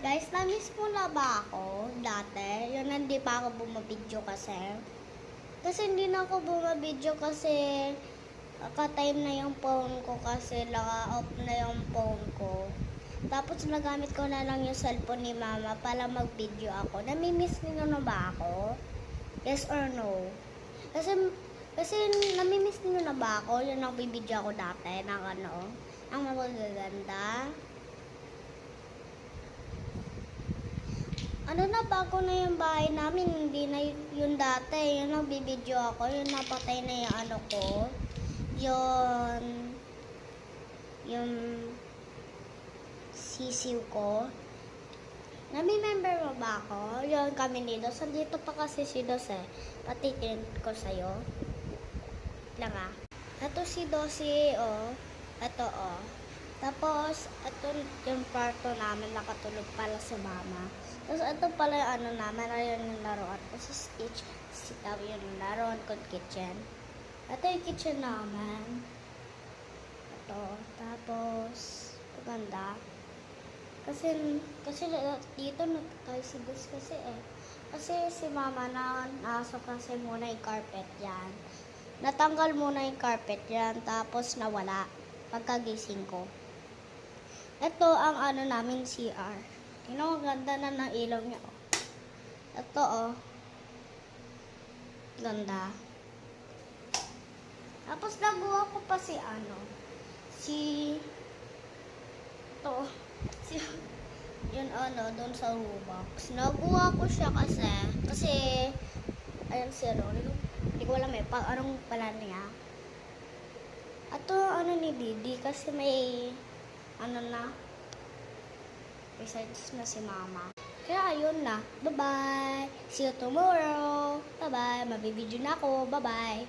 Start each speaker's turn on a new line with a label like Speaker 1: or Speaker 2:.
Speaker 1: Guys, na-miss mo na ba ako dati? Yun, hindi pa ako bumabidyo kasi. Kasi hindi na ako bumabidyo kasi ka-time na yung phone ko kasi naka-off na yung phone ko. Tapos nagamit ko na lang yung cellphone ni mama para mag-video ako. Nami-miss niyo na ba ako? Yes or no? Kasi nami-miss niyo na ba ako? Yung nagbibidyo ako dati ng ang magaganda. Bago na yung bahay namin, hindi na yung dati. Yung nagbibidyo ako, yung napatay na yung ko. Yung sisiw ko. Nami-member mo ba ako? Yun kami ni Dos. Andito pa kasi si Dos eh. Patikin ko sa'yo. Lang ah. Ito si Dosi, oh. Ito, oh. Tapos, ito yung kwarto namin nakatulog pala sa mama. Tapos, ito pala yung namin, ayun yung laruan. Tapos, sitaw yung laruan ko kitchen. Ito yung kitchen namin. Ito. Tapos, maganda. Kasi dito tayo si Gus kasi eh. Kasi si mama nasok kasi muna yung carpet yan. Natanggal muna yung carpet yan, tapos nawala pagkagising ko. Ito ang namin CR. Tingnan mo, ganda na ng ilaw niya. Oh. Ito oh. Ganda. Tapos nagawa ko pa si yun doon sa Robux. Nagawa ko siya kasi ayan si Ron. Hindi ko alam anong pala niya. Ito ni Didi kasi may research na si mama. Kaya ayun na. Bye-bye. See you tomorrow. Bye-bye. Mabibidyo na ako. Bye-bye.